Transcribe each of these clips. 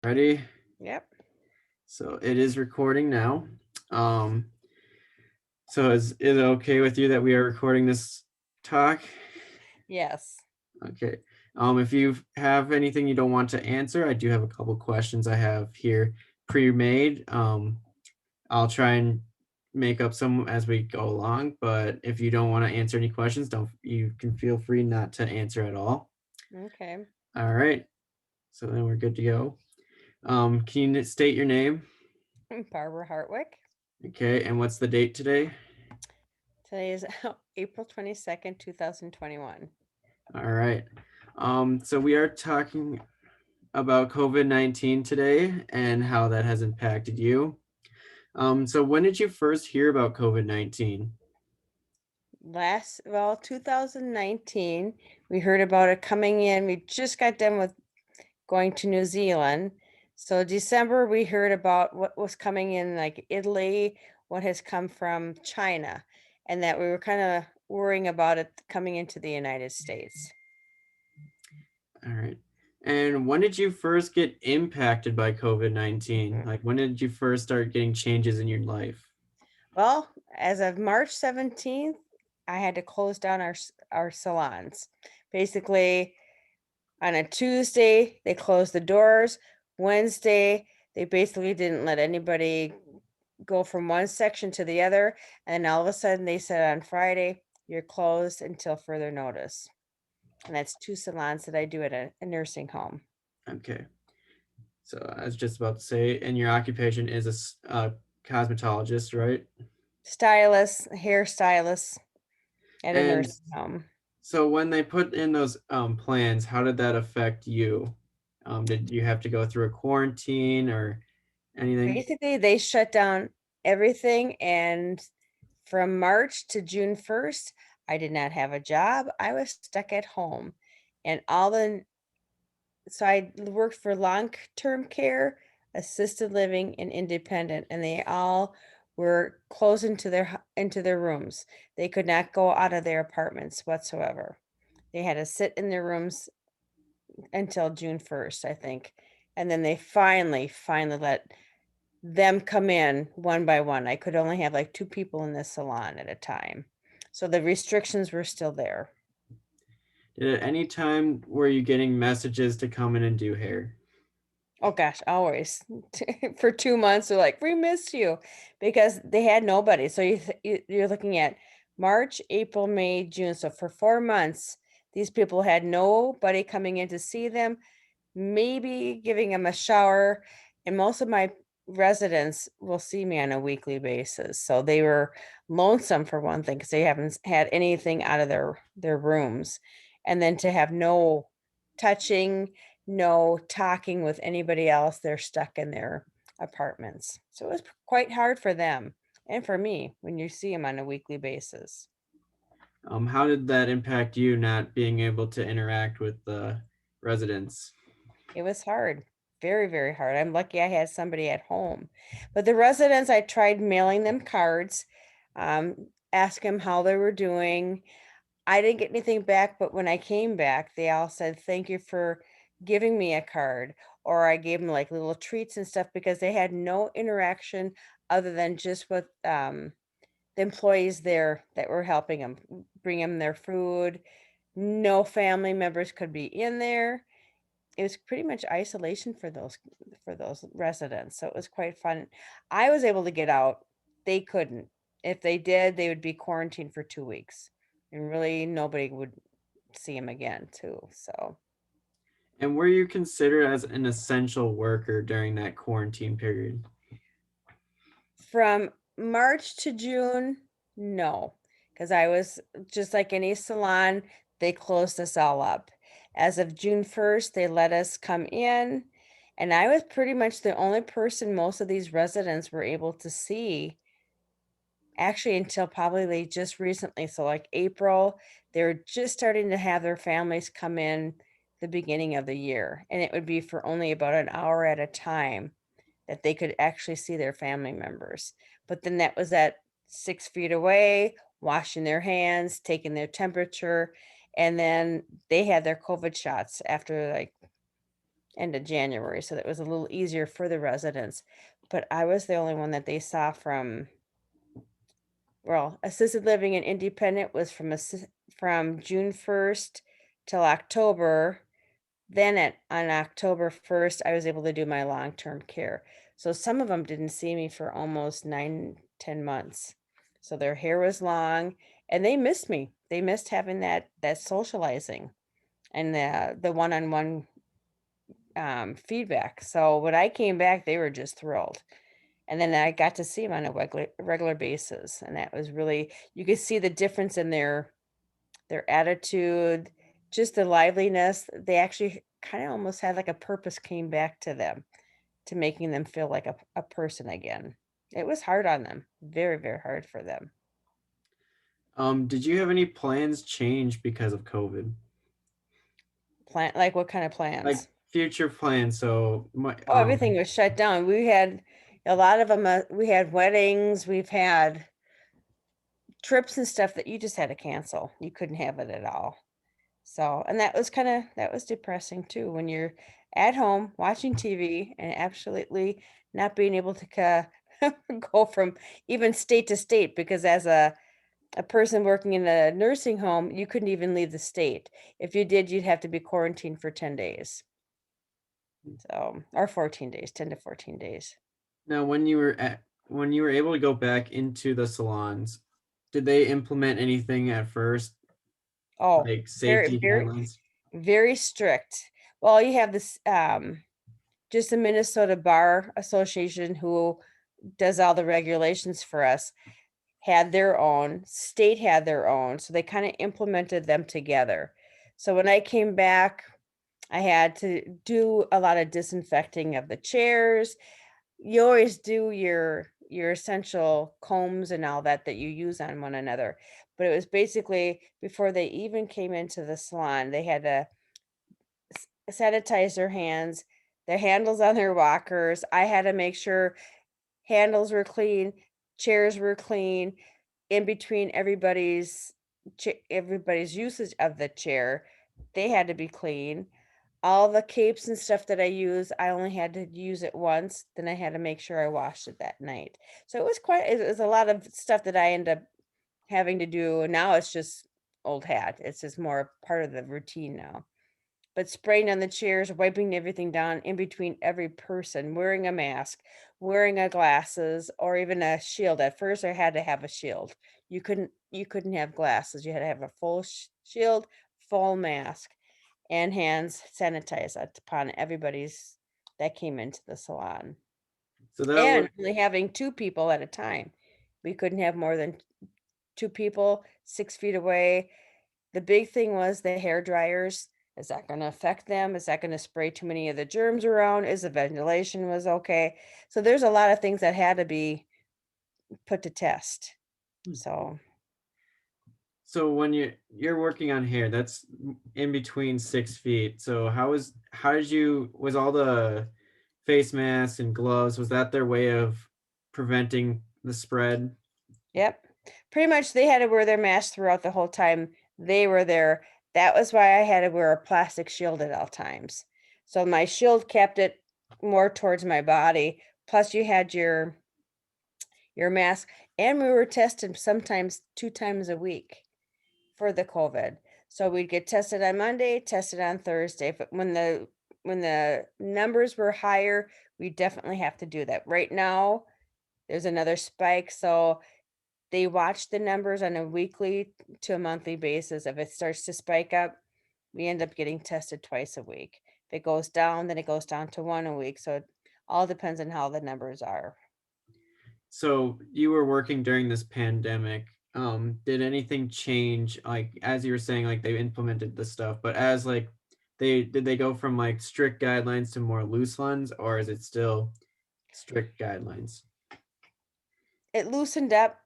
Ready? Yep. So it is recording now. Um, so is it okay with you that we are recording this talk? Yes. Okay. If you have anything you don't want to answer, I do have a couple questions I have here pre-made. I'll try and make up some as we go along, but if you don't want to answer any questions, don't you can feel free not to answer at all. Okay. All right. So then we're good to go. Can you state your name? Barbara Hartwick. Okay, and what's the date today? Today is April 22nd, 2021. All right. So we are talking about COVID-19 today and how that has impacted you. So when did you first hear about COVID-19? 2019, we heard about it coming in. We just got done with going to New Zealand. So December, we heard about what was coming in, like Italy, what has come from China, and that we were kind of worrying about it coming into the United States. All right. And when did you first get impacted by COVID-19? Mm. Like when did you first start getting changes in your life? Well, as of March 17th, I had to close down our salons. Basically, on a Tuesday, they closed the doors. Wednesday, they basically didn't let anybody go from one section to the other. And all of a sudden, they said on Friday, you're closed until further notice. And that's two salons that I do at a nursing home. Okay. So I was just about to say, and your occupation is a cosmetologist, right? Stylist, hairstylist at a And nursing home. so when they put in those plans, how did that affect you? Did you have to go through a quarantine or anything? Basically, they shut down everything, and from March to June 1st, I did not have a job. I was stuck at home. And all the so I worked for long-term care, assisted living, and independent, and they all were closed into their rooms. They could not go out of their apartments whatsoever. They had to sit in their rooms until June 1st, I think. And then they finally let them come in one by one. I could only have like two people in the salon at a time. So the restrictions were still there. Did at any time were you getting messages to come in and do hair? Oh gosh, always. For 2 months, they're like, "We miss you," because they had nobody. So you're looking at March, April, May, June. So for 4 months, these people had nobody coming in to see them, maybe giving them a shower, and most of my residents will see me on a weekly basis. So they were lonesome for one thing because they haven't had anything out of their rooms. And then to have no touching, no talking with anybody else, they're stuck in their apartments. So it was quite hard for them and for me when you see them on a weekly basis. How did that impact you not being able to interact with the residents? It was hard, very, very hard. I'm lucky I had somebody at home. But the residents, I tried mailing them cards, ask them how they were doing. I didn't get anything back, but when I came back, they all said, "Thank you for giving me a card." Or I gave them like little treats and stuff because they had no interaction other than just with the employees there that were helping them bring them their food. No family members could be in there. It was pretty much isolation for those residents, so it was quite fun. I was able to get out, they couldn't. If they did, they would be quarantined for 2 weeks, and really nobody would see them again too, so And were you considered as an essential worker during that quarantine period? from March to June, no, because I was just like any salon, they closed us all up. As of June 1st, they let us come in, and I was pretty much the only person most of these residents were able to see. Actually, until probably just recently, so, like, April, they were just starting to have their families come in the beginning of the year, and it would be for only about an hour at a time that they could actually see their family members, but then that was at 6 feet away, washing their hands, taking their temperature, and then they had their COVID shots after, like, end of January, so that was a little easier for the residents. But I was the only one that they saw from, well, assisted living and independent was from June 1st till October. Then on October 1st, I was able to do my long-term care. So some of them didn't see me for almost 9, 10 months. So their hair was long and they missed me. They missed having that socializing and the one-on-one feedback. So when I came back, they were just thrilled. And then I got to see them on a regular basis, and that was really, you could see the difference in their attitude, just the liveliness. They actually kinda almost had like a purpose came back to them, to making them feel like a person again. It was hard on them, very, very hard for them. Did you have any plans change because of COVID? Plan like, what kind of Like plans? future plans, so my Oh, everything was shut down. We had a lot of them. We had weddings, we've had trips and stuff that you just had to cancel. You couldn't have it at all. So, and that was depressing too when you're at home watching TV and absolutely not being able to go from even state to state because as a person working in a nursing home, you couldn't even leave the state. If you did, you'd have to be quarantined for 10 days. So, or 14 days, 10 to 14 days. now when you were able to go back into the salons, did they implement anything at first, Oh, like very, safety very, guidelines? very strict. Well, you have this, just the Minnesota Bar Association who does all the regulations for us, had their own, state had their own, so they kinda implemented them together. So when I came back, I had to do a lot of disinfecting of the chairs. You always do your essential combs and all that that you use on one another, but it was basically before they even came into the salon, they had to sanitize their handles on their walkers. I had to make sure handles were clean, chairs were clean, in between everybody's usage of the chair, they had to be clean. All the capes and stuff that I use, I only had to use it once, then I had to make sure I washed it that night. So it was a lot of stuff that I end up having to do, and now it's just old hat. It's just more part of the routine now. But spraying on the chairs, wiping everything down in between every person, wearing a mask, wearing a glasses, or even a shield. At first, I had to have a shield. You couldn't have glasses. You had to have a full shield, full mask, and hands sanitized upon everybody's that came into the salon. So that And was only having 2 people at a time. We couldn't have more than 2 people 6 feet away. The big thing was the hair dryers. Is that gonna affect them? Is that gonna spray too many of the germs around? Is the ventilation was okay? So there's a lot of things that had to be put to test. So, so when you're working on hair, that's in between 6 feet. So how did you was all the face masks and gloves, was that their way of preventing the spread? yep. Pretty much they had to wear their mask throughout the whole time they were there. That was why I had to wear a plastic shield at all times. So my shield kept it more towards my body. Plus you had your mask, and we were tested sometimes 2 times a week for the COVID. So we'd get tested on Monday, tested on Thursday. But when the numbers were higher, we definitely have to do that. Right now, there's another spike, so they watch the numbers on a weekly to a monthly basis. If it starts to spike up, we end up getting tested twice a week. If it goes down, then it goes down to 1 a week. So it all depends on how the numbers are. So you were working during this pandemic. Did anything change? Like as you were saying, like they implemented the stuff, but as like they go from like strict guidelines to more loose ones, or is it still strict guidelines? It loosened up.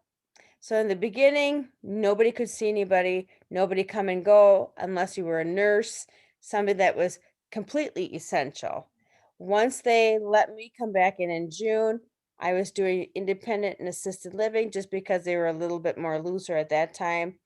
So in the beginning, nobody could see anybody, nobody come and go unless you were a nurse, somebody that was completely essential. Once they let me come back in June, I was doing independent and assisted living just because they were a little bit more looser at that time,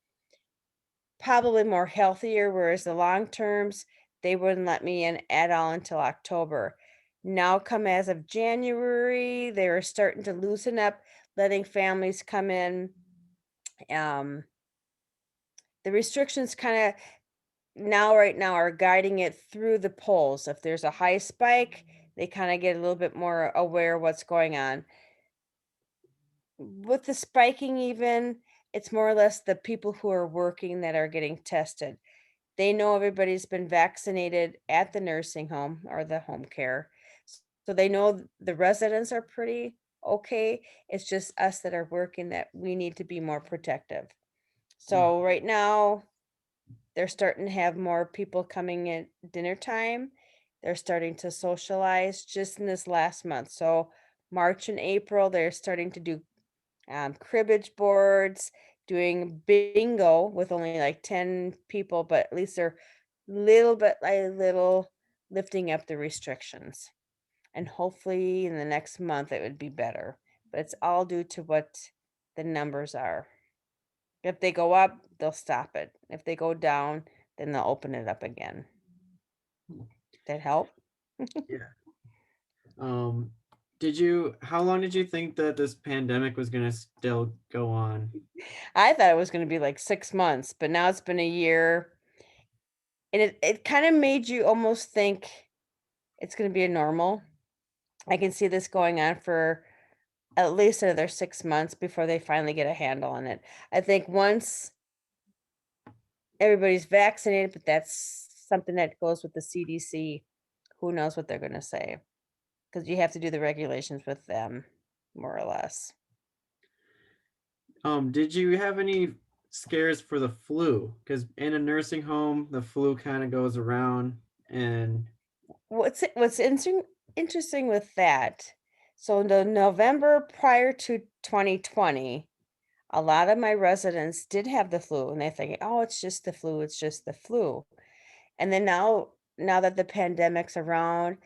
probably more healthier, whereas the long terms, they wouldn't let me in at all until October. Now, come as of January, they're starting to loosen up, letting families come in. Um, the restrictions kind of right now are guiding it through the polls. If there's a high spike, they kind of get a little bit more aware of what's going on. With the spiking even, it's more or less the people who are working that are getting tested. They know everybody's been vaccinated at the nursing home or the home care. So they know the residents are pretty okay. It's just us that are working that we need to be more protective. Mm. So right now, they're starting to have more people coming at dinner time. They're starting to socialize just in this last month. So March and April, they're starting to do cribbage boards, doing bingo with only like 10 people, but at least they're little bit by little lifting up the restrictions. And hopefully in the next month it would be better. But it's all due to what the numbers are. If they go up, they'll stop it. If they go down, then they'll open it up again. That help? Yeah. Um, how long did you think that this pandemic was gonna still go on? I thought it was going to be like 6 months, but now it's been a year. And it kind of made you almost think it's going to be a normal. I can see this going on for at least another 6 months before they finally get a handle on it. I think once everybody's vaccinated, but that's something that goes with the CDC. Who knows what they're going to say? Because you have to do the regulations with them, more or less. Did you have any scares for the flu? Because in a nursing home, the flu kind of goes around, and What's interesting with that? So in the November prior to 2020, a lot of my residents did have the flu, and they think, "Oh, it's just the flu. It's just the flu." And then now that the pandemic's around,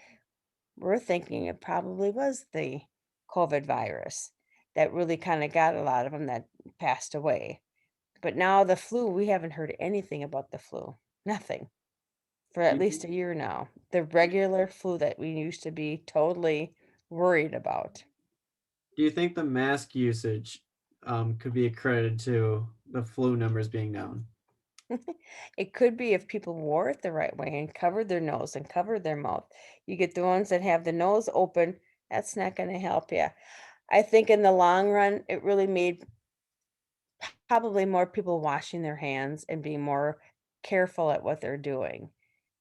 we're thinking it probably was the COVID virus that really kind of got a lot of them that passed away. But now the flu, we haven't heard anything about the flu. Nothing for do at you least think, a year now. The regular flu that we used to be totally worried about. do you think the mask usage could be accredited to the flu numbers being down? It could be if people wore it the right way and covered their nose and covered their mouth. You get the ones that have the nose open, that's not going to help you. I think in the long run, it really made probably more people washing their hands and being more careful at what they're doing.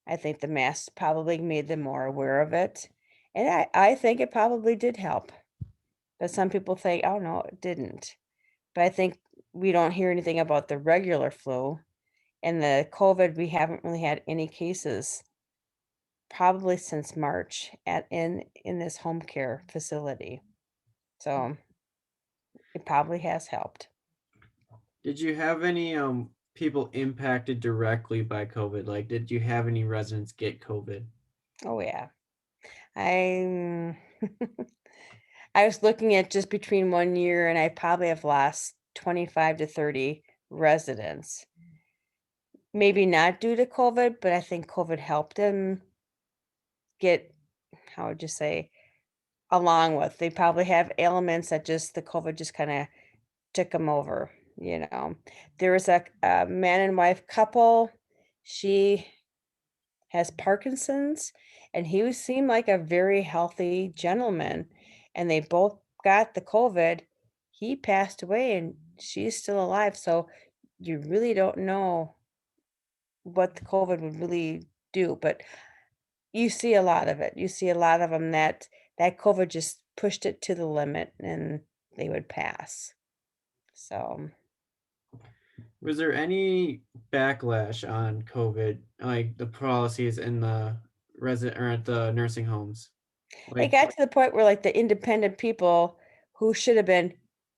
I think the masks probably made them more aware of it. And I think it probably did help. But some people think, oh no, it didn't. But I think we don't hear anything about the regular flu. And the COVID, we haven't really had any cases probably since March in this home care facility. So it probably has helped. Did you have any people impacted directly by COVID? Like, did you have any residents get COVID? Oh yeah. I'm I was looking at just between 1 year and I probably have lost 25 to 30 residents. Maybe not due to COVID, but I think COVID helped them get, how would you say, along with. They probably have ailments that just the COVID just kinda took them over, you know? There was a man and wife couple, she has Parkinson's, and seemed like a very healthy gentleman, and they both got the COVID. He passed away, and she's still alive, so you really don't know what the COVID would really do, but you see a lot of it. You see a lot of them that COVID just pushed it to the limit and they would pass. So, Was there any backlash on COVID, like the policies in the resident or at the nursing homes? it Like, got to the point where, like, the independent people who should have been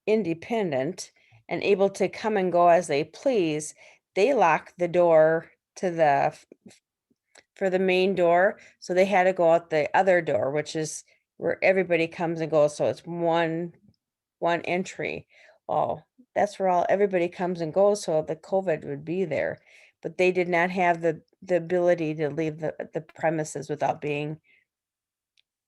independent and able to come and go as they please, they locked the door to the for the main door, so they had to go out the other door, which is where everybody comes and goes, so it's one entry. Well, that's where all everybody comes and goes, so the COVID would be there. but they did not have the ability to leave the premises without being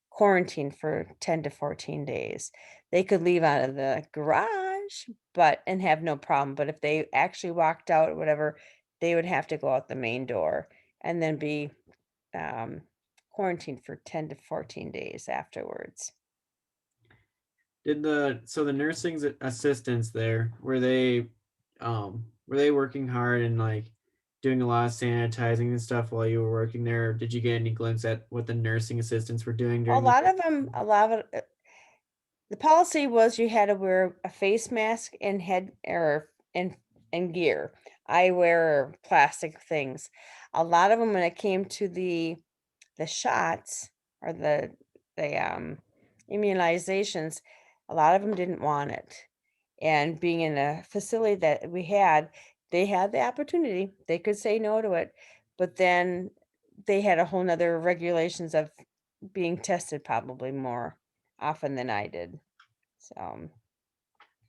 quarantined for 10 to 14 days. They could leave out of the garage, but and have no problem, but if they actually walked out or whatever, they would have to go out the main door and then be, um, quarantined for 10 to 14 days afterwards. Did the nursing assistants there, were they working hard and like doing a lot of sanitizing and stuff while you were working there? Or did you get any glimpse at what the nursing assistants were doing A during the lot of them, a lot of the policy was you had to wear a face mask and head or and gear. I wear plastic things. A lot of them when it came to the shots or the immunizations, a lot of them didn't want it. And being in a facility that we had, they had the opportunity. They could say no to it, but then they had a whole nother regulations of being tested probably more often than I did. So,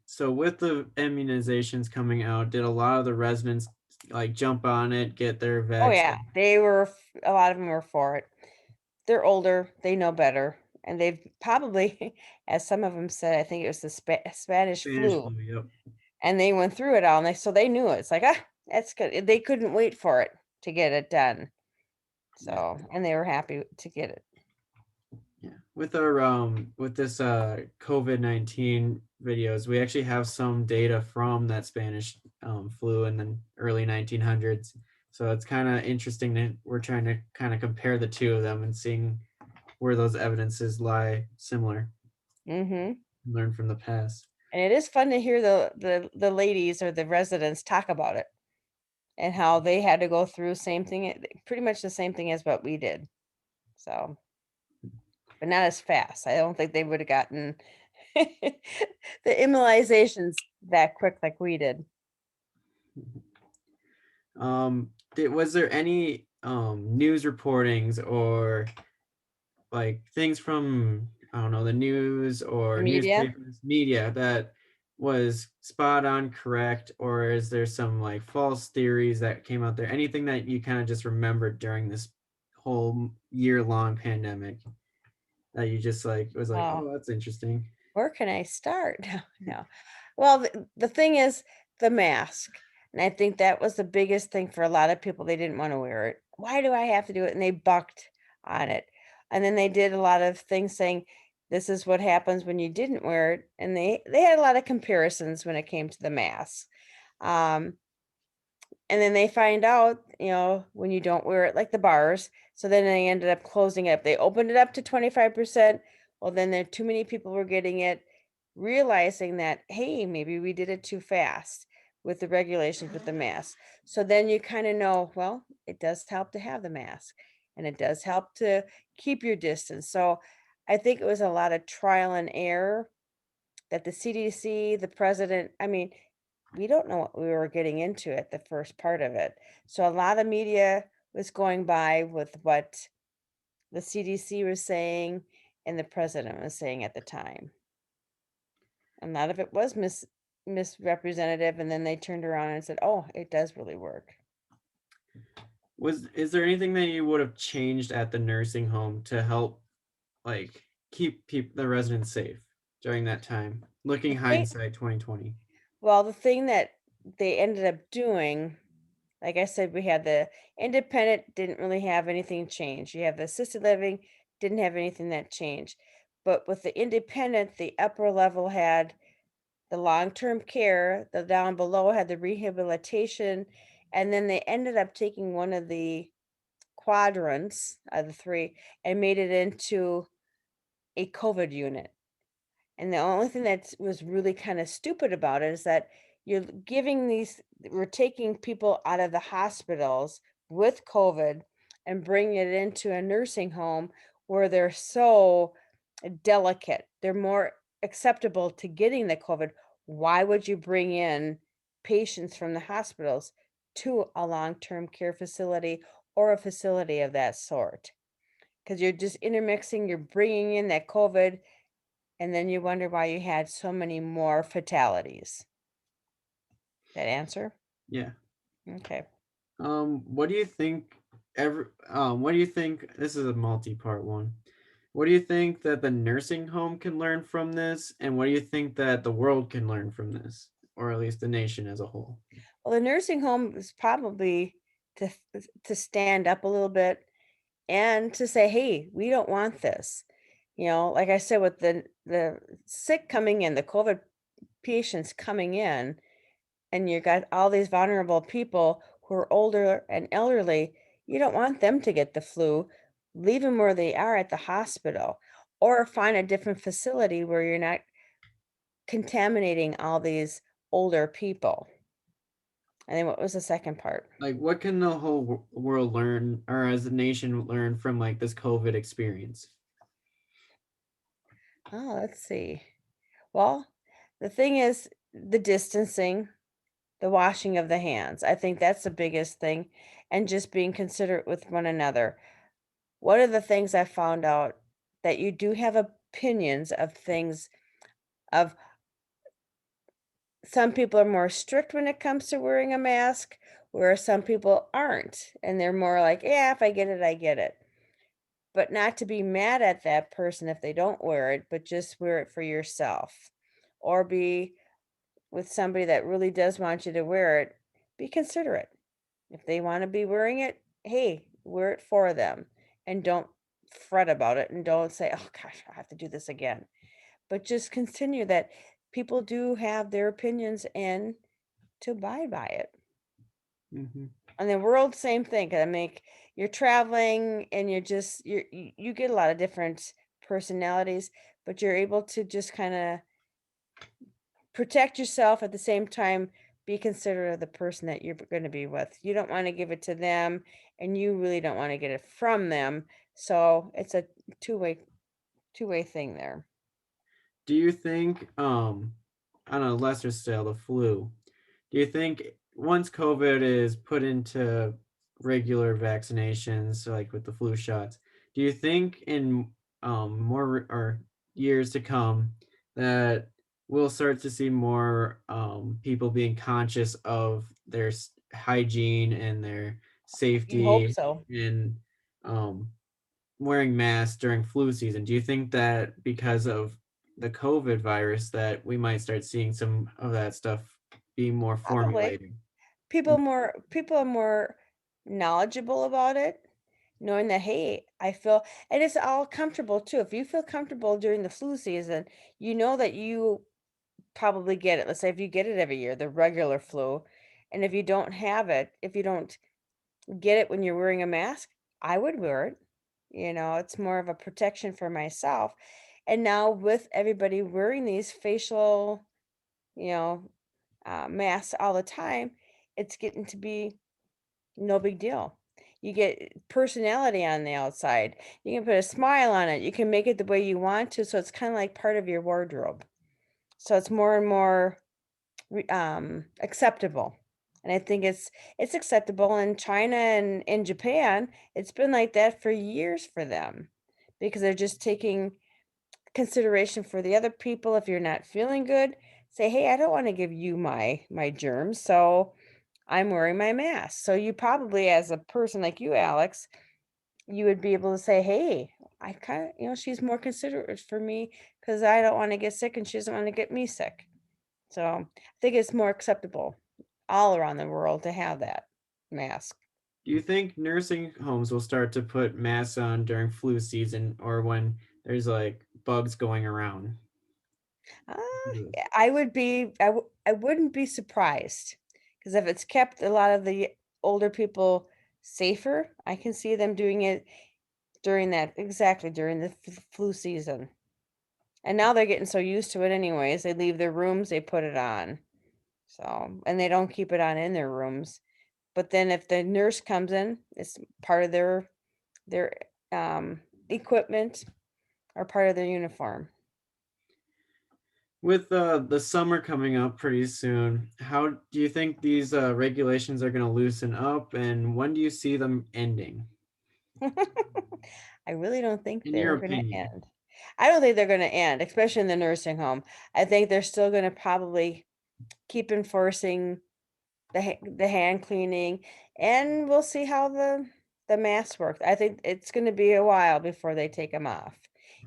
So with the immunizations coming out, did a lot of the residents like jump on it, get their oh yeah, vaccine? they were a lot of them were for it. They're older, they know better, and they've probably, as some of them said, I think it was the Spanish Spanish flu, flu, yep. and they went through it all, and they knew it. It's like, ah, that's good. They couldn't wait for it to get it done. Yeah. So, and they were happy to get it. Yeah. With our with this COVID-19 videos, we actually have some data from that Spanish flu in the early 1900s. So it's kind of interesting that we're trying to kind of compare the two of them and seeing where those evidences lie similar, Mhm. learn from the past. And it is fun to hear the ladies or the residents talk about it and how they had to go through same thing, pretty much the same thing as what we did. So, but not as fast. I don't think they would have gotten the immunizations that quick like we did. Was there any news reportings or like things from I don't know the news The or media? newspapers, media that was spot on correct, or is there some like false theories that came out there? Anything that you kind of just remembered during this whole year long pandemic that you just like was like, Oh, oh, that's interesting. where can I start? No, no. Well, the thing is the mask. And I think that was the biggest thing for a lot of people. They didn't want to wear it. Why do I have to do it? And they bucked on it. And then they did a lot of things saying, this is what happens when you didn't wear it. And they had a lot of comparisons when it came to the mask. Um, and then they find out, when you don't wear it, like the bars, so then they ended up closing it up. They opened it up to 25%. Well, then there too many people were getting it, realizing that, hey, maybe we did it too fast with the regulations with the mask. So then you kind of know, well, it does help to have the mask and it does help to keep your distance. So I think it was a lot of trial and error that the CDC, the president, I mean, we don't know what we were getting into at the first part of it. So a lot of media was going by with what the CDC was saying and the president was saying at the time. A lot of it was misrepresentative, and then they turned around and said, "Oh, it does really work." Was is there anything that you would have changed at the nursing home to help like keep the residents safe during that time? Looking The thing, hindsight 2020. well, the thing that they ended up doing, like I said, we had the independent, didn't really have anything change. You have the assisted living, didn't have anything that changed. But with the independent, the upper level had the long-term care, the down below had the rehabilitation, and then they ended up taking one of the quadrants of the three and made it into a COVID unit. And the only thing that was really kind of stupid about it is that we're taking people out of the hospitals with COVID and bringing it into a nursing home where they're so delicate. They're more acceptable to getting the COVID. Why would you bring in patients from the hospitals to a long term care facility or a facility of that sort? Because you're just intermixing, you're bringing in that COVID and then you wonder why you had so many more fatalities. That answer? Yeah. Okay. What do you think what do you think this is a multi-part one. What do you think that the nursing home can learn from this, and what do you think that the world can learn from this, or at least the nation as a whole? Well, the nursing home is probably to stand up a little bit and to say, "Hey, we don't want this." You know, like I said, with the sick coming in, the COVID patients coming in, and you got all these vulnerable people who are older and elderly, you don't want them to get the flu. Leave them where they are at the hospital, or find a different facility where you're not contaminating all these older people. And then what was the second part? Like, what can the whole world learn, or as a nation learn from like this COVID experience? Oh, let's see. Well, the thing is the distancing, the washing of the hands. I think that's the biggest thing, and just being considerate with one another. One of the things I found out that you do have opinions of things of some people are more strict when it comes to wearing a mask, where some people aren't, and they're more like, "Yeah, if I get it, I get it." But not to be mad at that person if they don't wear it, but just wear it for yourself. Or be with somebody that really does want you to wear it, be considerate. If they wanna be wearing it, hey, wear it for them, and don't fret about it, and don't say, "Oh gosh, I have to do this again." But just continue that people do have their opinions and to abide by it. Mhm. And the world, same thing. 'Cause I make you're traveling and you get a lot of different personalities, but you're able to just kinda protect yourself at the same time, be considerate of the person that you're gonna be with. You don't wanna give it to them, and you really don't wanna get it from them, so it's a two-way two-way thing there. Do you think, on a lesser scale, the flu, do you think once COVID is put into regular vaccinations, like with the flu shots, do you think in more or years to come that we'll start to see more people being conscious of their hygiene and their You hope safety so. and um, wearing masks during flu season? Do you think that because of the COVID virus that we might start seeing some of that stuff being more Probably. formulated? People are more knowledgeable about it, knowing that, "Hey, I feel" and it's all comfortable too. If you feel comfortable during the flu season, you know that you probably get it. Let's say if you get it every year, the regular flu, and if you don't get it when you're wearing a mask, I would wear it. You know, it's more of a protection for myself. And now with everybody wearing these facial, you know, masks all the time, it's getting to be no big deal. You get personality on the outside. You can put a smile on it. You can make it the way you want to. So it's kind of like part of your wardrobe. So it's more and more acceptable. And I think it's acceptable in China and in Japan. It's been like that for years for them because they're just taking consideration for the other people. If you're not feeling good, say, "Hey, I don't want to give you my germs, so I'm wearing my mask." So you probably, as a person like you, Alex, you would be able to say, "Hey, I kind of, she's more considerate for me because I don't want to get sick and she doesn't want to get me sick." So I think it's more acceptable all around the world to have that mask. Do you think nursing homes will start to put masks on during flu season or when there's like bugs going around? Uh, Mhm. yeah, I wouldn't be surprised because if it's kept a lot of the older people safer, I can see them doing it during that exactly during the flu season. And now they're getting so used to it anyways. They leave their rooms, they put it on. So, and they don't keep it on in their rooms. But then if the nurse comes in, it's part of their equipment or part of their uniform. With the summer coming up pretty soon, how do you think these regulations are going to loosen up, and when do you see them ending, I really don't think in your they're gonna opinion? end. I don't think they're gonna end, especially in the nursing home. I think they're still gonna probably keep enforcing the hand cleaning, and we'll see how the masks work. I think it's gonna be a while before they take them off,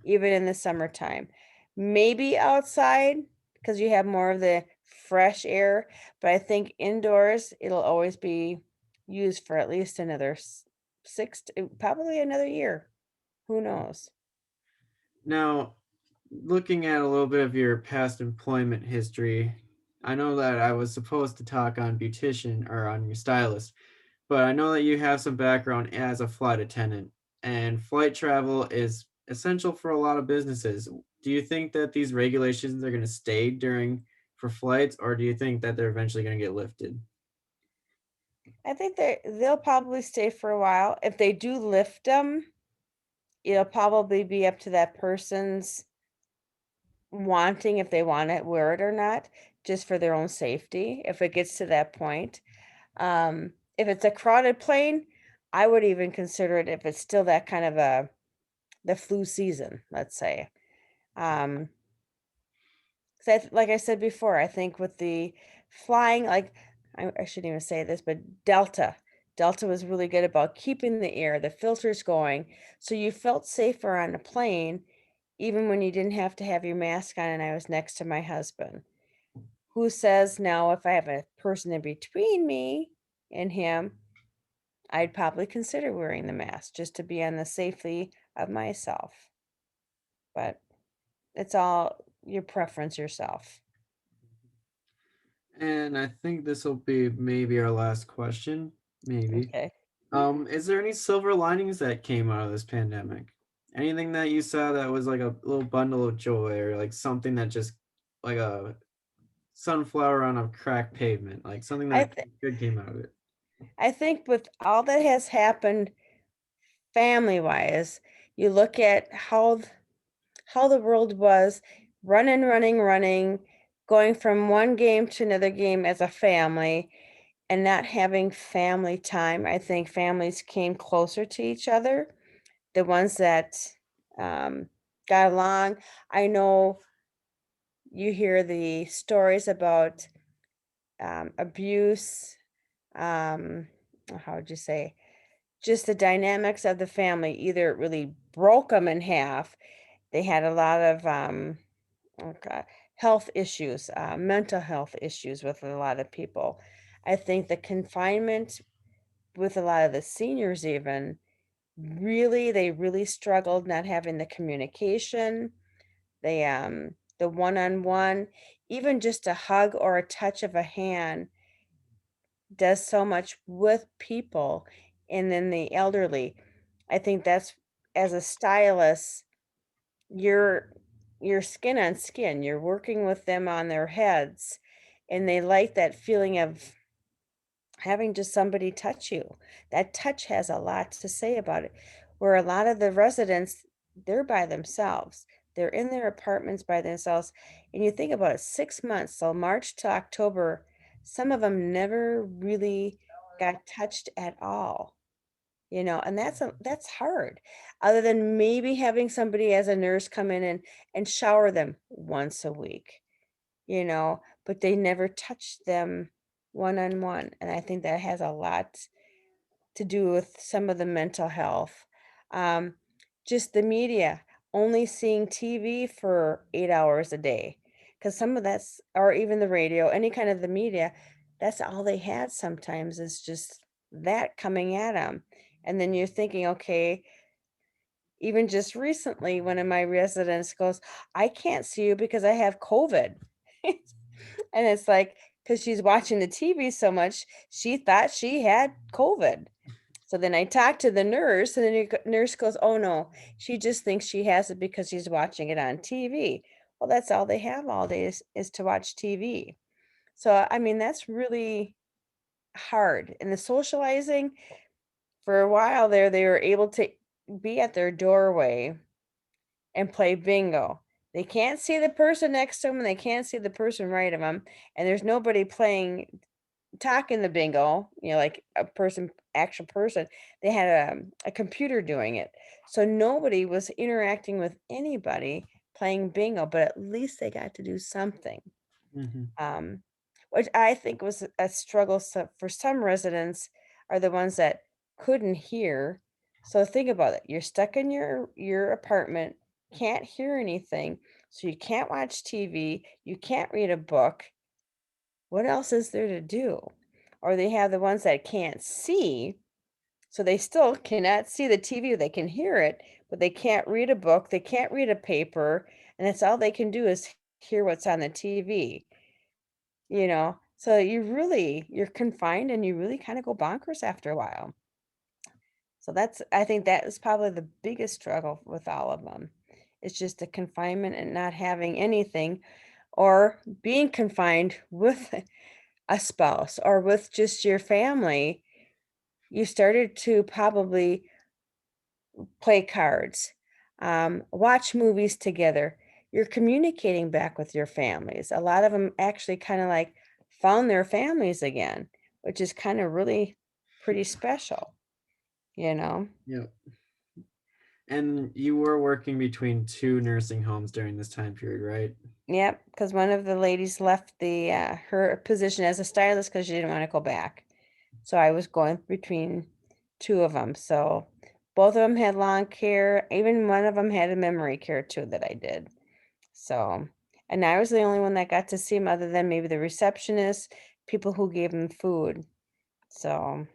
even in the summertime. Maybe outside, because you have more of the fresh air, but I think indoors, it'll always be used for at least another 6 to probably another year. Who knows? Now, looking at a little bit of your past employment history, I know that I was supposed to talk on beautician or on your stylist, but I know that you have some background as a flight attendant, and flight travel is essential for a lot of businesses. Do you think that these regulations are going to stay during for flights, or do you think that they're eventually going to get lifted? I think they'll probably stay for a while. If they do lift them, it'll probably be up to that person's wanting if they wanna wear it or not, just for their own safety, if it gets to that point. If it's a crowded plane, I would even consider it if it's still that kind of a the flu season, let's say. Um, 'Cause like I said before, I think with the flying, like, I shouldn't even say this, but Delta was really good about keeping the air, the filters going, so you felt safer on a plane even when you didn't have to have your mask on and I was next to my husband. Who says now if I have a person in between me and him, I'd probably consider wearing the mask just to be on the safety of myself. But it's all your preference yourself. And I think this will be maybe our last question, maybe. Okay. Is there any silver linings that came out of this pandemic? Anything that you saw that was like a little bundle of joy or like something that just like a sunflower on a cracked pavement, like something I that th- good came out of it? I think with all that has happened family wise, you look at how the world was running, running, running, going from one game to another game as a family and not having family time. I think families came closer to each other, the ones that um, got along. I know you hear the stories about abuse. Um, how would you say? Just the dynamics of the family. Either it really broke them in half. They had a lot of okay, health issues, mental health issues with a lot of people. I think the confinement with a lot of the seniors even they really struggled not having the communication, the one-on-one, even just a hug or a touch of a hand does so much with people. And then the elderly, I think that's as a stylist, you're you're skin on skin. You're working with them on their heads, and they like that feeling of having just somebody touch you. That touch has a lot to say about it. Where a lot of the residents, they're by themselves. They're in their apartments by themselves. And you think about it, 6 months, so March to October, some of them never really got touched at all. And that's hard. Other than maybe having somebody as a nurse come in and shower them once a week, but they never touch them one on one. And I think that has a lot to do with some of the mental health. Um, just the media, only seeing TV for 8 hours a day. Because some of that's, or even the radio, any kind of the media, that's all they had sometimes is just that coming at them. And then you're thinking, okay, even just recently, one of my residents goes, I can't see you because I have COVID. And it's like, because she's watching the TV so much, she thought she had COVID. So then I talked to the nurse, and then the nurse goes, "Oh no, she just thinks she has it because she's watching it on TV." Well, that's all they have all day is to watch TV. So I mean, that's really hard. And the socializing, for a while there, they were able to be at their doorway and play bingo. They can't see the person next to them, and they can't see the person right of them, and there's nobody playing talking the bingo, like a person actual person. They had a computer doing it. So nobody was interacting with anybody playing bingo, but at least they got to do something. Mhm. Um, which I think was a struggle for some residents are the ones that couldn't hear. So think about it. You're stuck in your apartment, can't hear anything, so you can't watch TV, you can't read a book. What else is there to do? Or they have the ones that can't see, so they still cannot see the TV, they can hear it, but they can't read a book, they can't read a paper, and that's all they can do is hear what's on the TV, you know? So you're confined and you really kind of go bonkers after a while. So that's I think that is probably the biggest struggle with all of them. It's just the confinement and not having anything or being confined with a spouse or with just your family. You started to probably play cards, watch movies together. You're communicating back with your families. A lot of them actually kind of like found their families again, which is kind of really pretty special, you know? Yep. And you were working between 2 nursing homes during this time period, right? Yep, because one of the ladies left her position as a stylist because she didn't want to go back. So I was going between two of them. So both of them had long care. Even one of them had a memory care too that I did. So, and I was the only one that got to see him other than maybe the receptionist, people who gave him food. So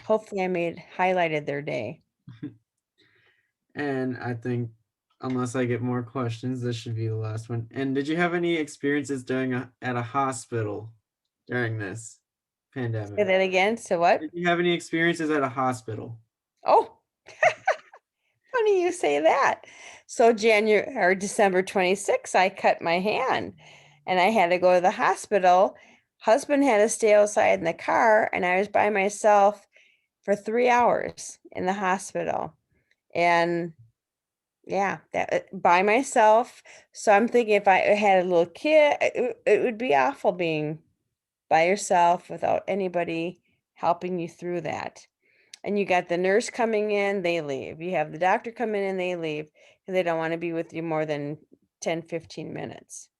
hopefully I made highlighted their day. And I think unless I get more questions, this should be the last one. And did you have any experiences at a hospital during this Say pandemic? that again. So what? Did you have any experiences at a hospital? Oh, funny you say that. So January or December 26th, I cut my hand and I had to go to the hospital. Husband had to stay outside in the car and I was by myself for 3 hours in the hospital. And yeah, that by myself. So I'm thinking if I had a little kid, it would be awful being by yourself without anybody helping you through that. And you got the nurse coming in, they leave. You have the doctor come in and they leave. And they don't want to be with you more than 10, 15 minutes,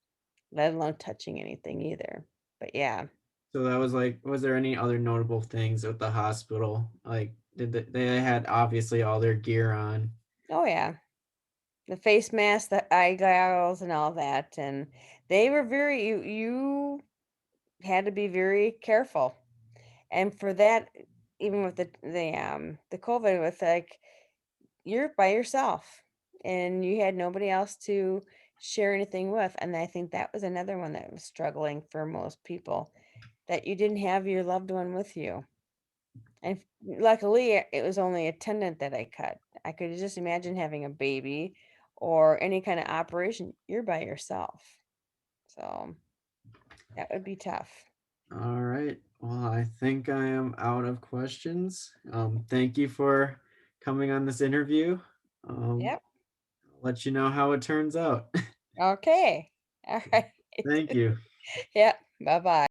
let alone touching anything either. But yeah. So that was like, was there any other notable things at the hospital? Like, they had obviously all their gear on. Oh yeah. The face mask, the eye goggles and all that. And they were very you had to be very careful. And for that, even with the COVID with like you're by yourself and you had nobody else to share anything with. And I think that was another one that was struggling for most people, that you didn't have your loved one with you. And luckily, it was only a tendon that I cut. I could just imagine having a baby or any kind of operation, you're by yourself. So that would be tough. All right. Well, I think I am out of questions. Thank you for coming on this interview. Um, Yep. I'll let you know how it turns out. Okay. All right. Thank you. Yep. Bye bye.